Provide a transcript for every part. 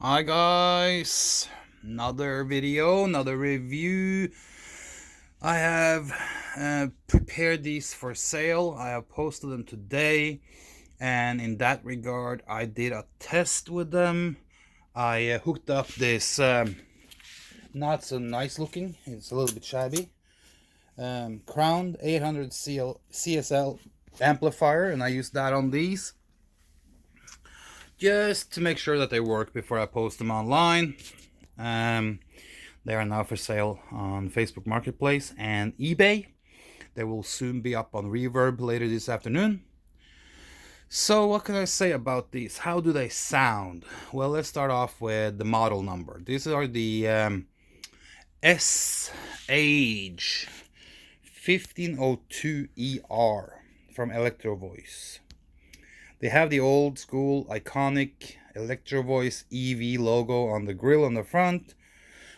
Hi guys, another video, another review. I have prepared these for sale. I have posted them today, and in that regard I did a test with them. I hooked up this not so nice looking, it's a little bit shabby, Crown 800 CSL amplifier, and I used that on these just to make sure that they work before I post them online. They are now for sale on Facebook Marketplace and eBay. They will soon be up on Reverb later this afternoon. So what can I say about these? How do they sound? Well, let's start off with the model number. These are the SH1502ER from Electro-Voice. They have the old school iconic Electro-Voice EV logo on the grill on the front,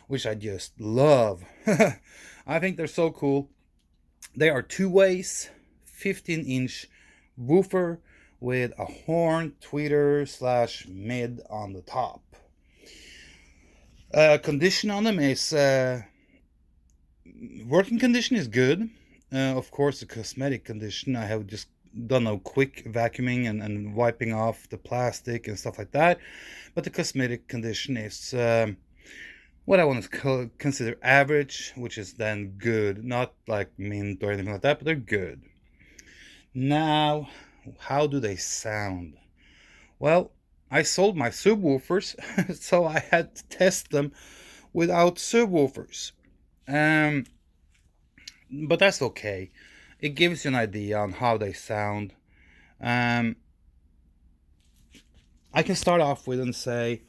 which I just love. I think they're so cool. They are two ways, 15-inch woofer with a horn tweeter / mid on the top. Condition on them is working condition is good. Of course, the cosmetic condition, I have just done a quick vacuuming and wiping off the plastic and stuff like that, but the cosmetic condition is what I want to consider average, which is then good, not like mint or anything like that, but they're good. Now, how do they sound? Well, I sold my subwoofers, so I had to test them without subwoofers. But that's okay. It gives you an idea on how they sound. I can start off with and say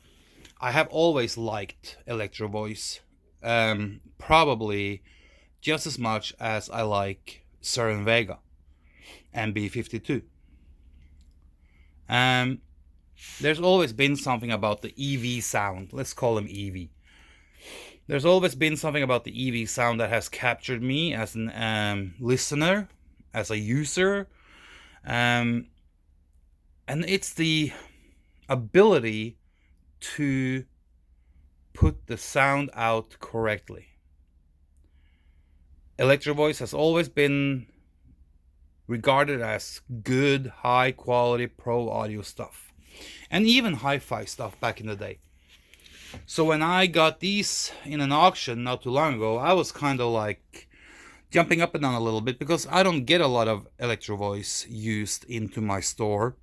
I have always liked Electro-Voice, probably just as much as I like Seren Vega and B52. There's always been something about the EV sound. Let's call them EV. There's always been something about the EV sound that has captured me as an listener, as a user, and it's the ability to put the sound out correctly. Electro-Voice has always been regarded as good, high quality pro audio stuff, and even hi-fi stuff back in the day. So when I got these in an auction not too long ago, I was kind of like jumping up and down a little bit, because I don't get a lot of Electro-Voice used into my store.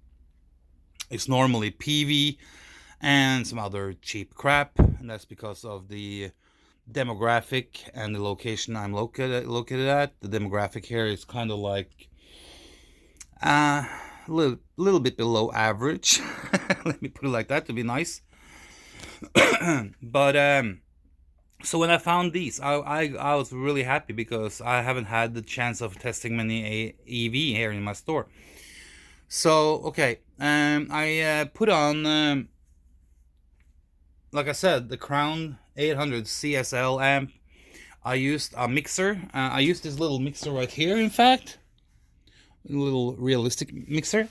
It's normally PV and some other cheap crap, and that's because of the demographic and the location I'm located at. The demographic here is kind of like a little bit below average. Let me put it like that to be nice. But so when I found these, I was really happy, because I haven't had the chance of testing many EV here in my store. So okay, I put on, like I said, the Crown 800 CSL amp. I used a mixer. I used this little mixer right here, in fact, a little realistic mixer.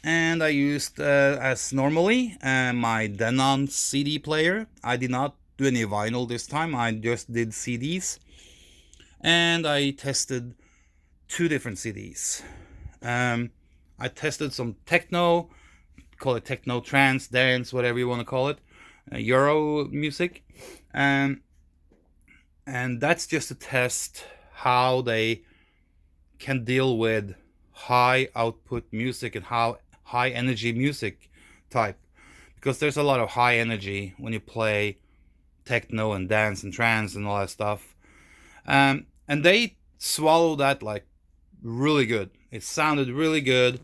And I used, as normally, my Denon CD player. I did not do any vinyl this time, I just did CDs. And I tested two different CDs. I tested some techno, call it techno, trance, dance, whatever you want to call it, Euro music. And that's just to test how they can deal with high output music and how high energy music type, because there's a lot of high energy when you play techno and dance and trance and all that stuff, and they swallow that like really good. It sounded really good,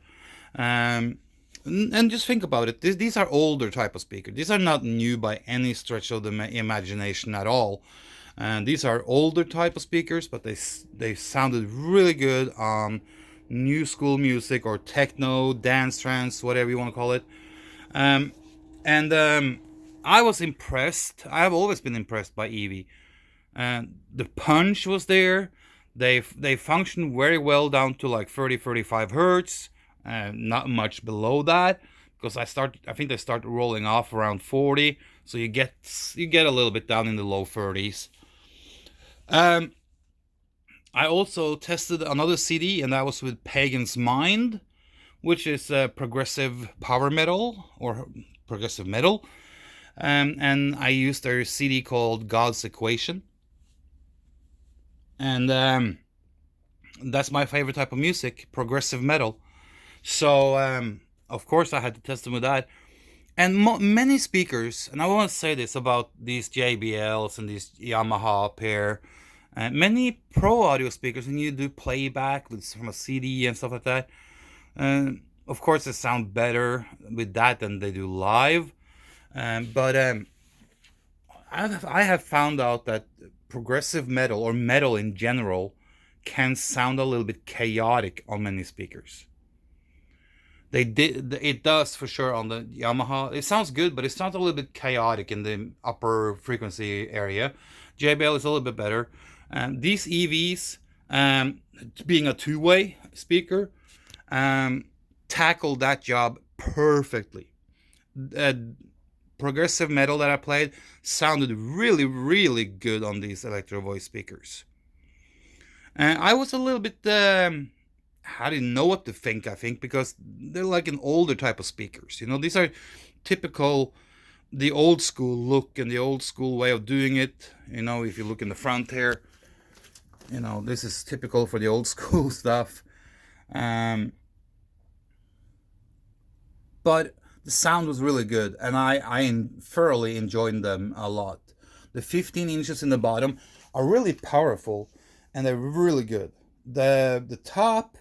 and just think about it, these are older type of speakers. These are not new by any stretch of the imagination at all, and these are older type of speakers, but they sounded really good on new school music or techno, dance, trance, whatever you want to call it. I was impressed. I have always been impressed by EV. The punch was there. They function very well down to like 30-35 hertz, not much below that, because I think they start rolling off around 40, so you get a little bit down in the low 30s. I also tested another CD, and that was with Pagan's Mind, which is progressive power metal or progressive metal. And I used their CD called God's Equation. And that's my favorite type of music, progressive metal. So, of course, I had to test them with that. And many speakers, and I want to say this about these JBLs and these Yamaha pair, many pro audio speakers, and you do playback from a CD and stuff like that. Of course, they sound better with that than they do live. But I have found out that progressive metal, or metal in general, can sound a little bit chaotic on many speakers. It does for sure on the Yamaha. It sounds good, but it sounds a little bit chaotic in the upper frequency area. JBL is a little bit better. These EVs, being a two-way speaker, tackle that job perfectly. Progressive metal that I played sounded really, really good on these Electro-Voice speakers. I was a little bit, I didn't know what to think, I think, because they're like an older type of speakers. You know, these are typical, the old school look and the old school way of doing it. You know, if you look in the front here, you know, this is typical for the old school stuff. But the sound was really good, and I thoroughly enjoyed them a lot. The 15 inches in the bottom are really powerful, and they're really good. The top,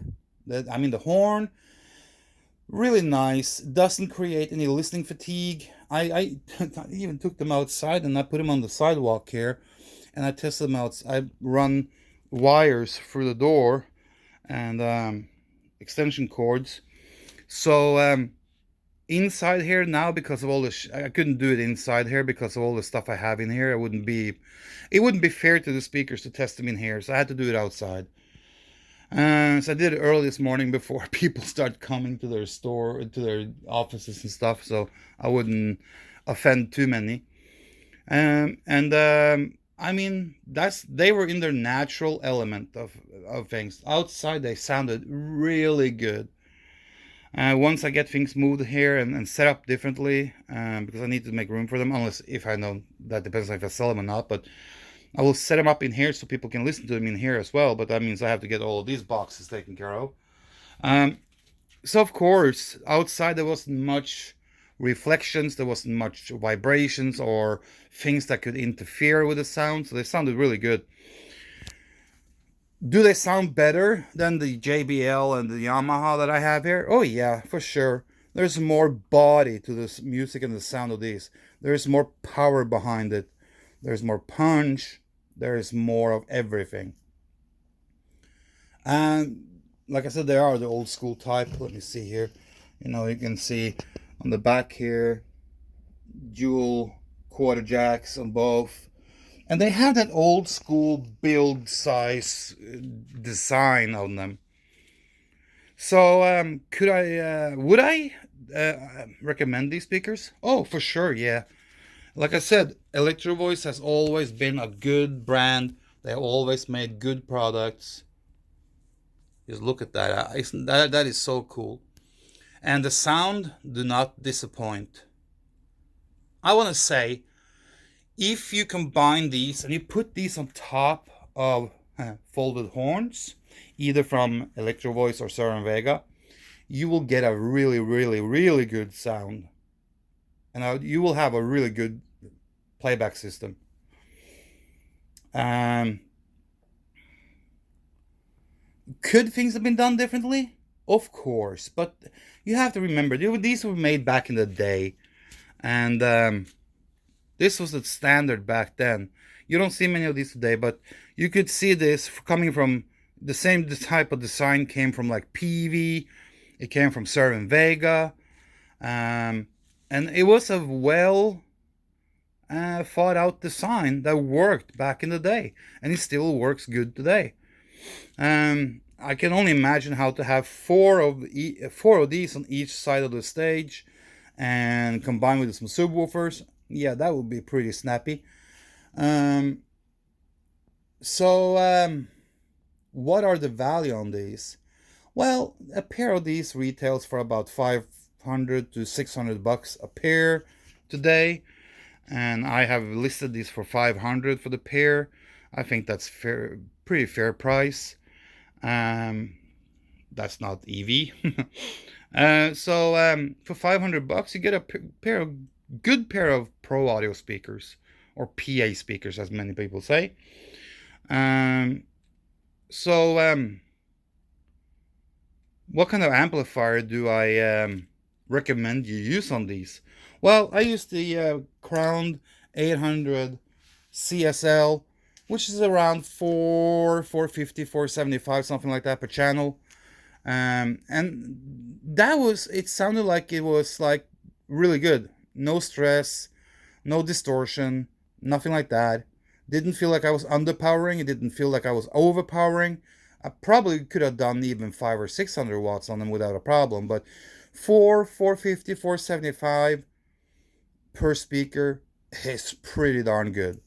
the horn, really nice. Doesn't create any listening fatigue. I even took them outside and I put them on the sidewalk here, and I tested them out. I run wires through the door and extension cords. So inside here now, because of all the I couldn't do it inside here because of all the stuff I have in here. It wouldn't be fair to the speakers to test them in here, so I had to do it outside. So I did it early this morning before people start coming to their store, to their offices and stuff, so I wouldn't offend too many. I mean, they were in their natural element of things. Outside they sounded really good. Once I get things moved here and set up differently, because I need to make room for them, unless if I know, that depends if I sell them or not, but I will set them up in here so people can listen to them in here as well, but that means I have to get all of these boxes taken care of. So of course, outside there wasn't much reflections, there wasn't much vibrations or things that could interfere with the sound, so they sounded really good. Do they sound better than the JBL and the Yamaha that I have here? Oh yeah, for sure. There's more body to this music and the sound of these. There's more power behind it. There's more punch. There's more of everything. And like I said, they are the old school type. Let me see here. You know, you can see on the back here, dual quarter jacks on both. And they have that old school build size design on them. So would I recommend these speakers? Oh, for sure, yeah. Like I said, Electro-Voice has always been a good brand. They always made good products. Just look at that. That is so cool. And the sound do not disappoint. I want to say, if you combine these and you put these on top of folded horns, either from Electro-Voice or Vega, you will get a really, really, really good sound. And you will have a really good playback system. Could things have been done differently? Of course, but you have to remember, these were made back in the day, and this was the standard back then. You don't see many of these today, but you could see this coming from the same type of design came from like PV, it came from Vega, and it was a well thought out design that worked back in the day, and it still works good today. I can only imagine how to have four of these on each side of the stage, and combined with some subwoofers, yeah, that would be pretty snappy. Um, so, what are the value on these? Well, a pair of these retails for about 500 to 600 bucks a pair today, and I have listed these for 500 for the pair. I think that's fair, pretty fair price. Um, that's not EV. So for 500 bucks, you get a good pair of pro audio speakers, or PA speakers, as many people say. Um, so, what kind of amplifier do I recommend you use on these? Well, I use the Crown 800 CSL, which is around 450, 475, something like that per channel. And it sounded like it was like really good. No stress, no distortion, nothing like that. Didn't feel like I was underpowering. It didn't feel like I was overpowering. I probably could have done even 500 or 600 watts on them without a problem, but 450, 475 per speaker is pretty darn good.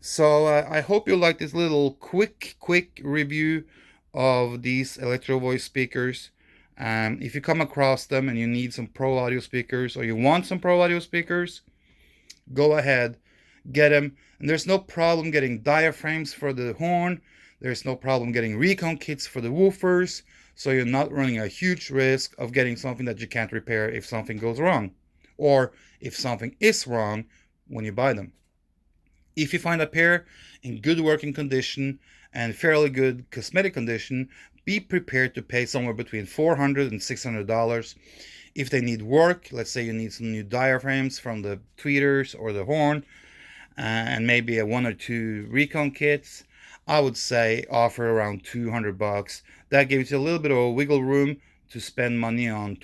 So I hope you like this little quick review of these Electro-Voice speakers. If you come across them and you need some pro audio speakers, or you want some pro audio speakers, go ahead, get them. And there's no problem getting diaphragms for the horn. There's no problem getting recon kits for the woofers. So you're not running a huge risk of getting something that you can't repair if something goes wrong, or if something is wrong when you buy them. If you find a pair in good working condition and fairly good cosmetic condition, be prepared to pay somewhere between $400 and $600. If they need work, let's say you need some new diaphragms from the tweeters or the horn, and maybe a 1 or 2 recon kits, I would say offer around 200 bucks. That gives you a little bit of a wiggle room to spend money on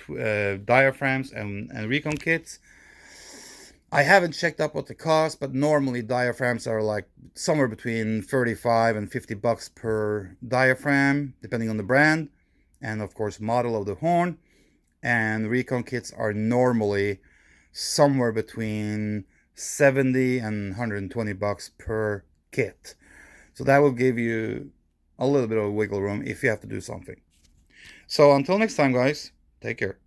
diaphragms and recon kits. I haven't checked up what the cost, but normally diaphragms are like somewhere between 35 and 50 bucks per diaphragm, depending on the brand and of course model of the horn. And recon kits are normally somewhere between 70 and 120 bucks per kit. So that will give you a little bit of wiggle room if you have to do something. So until next time, guys, take care.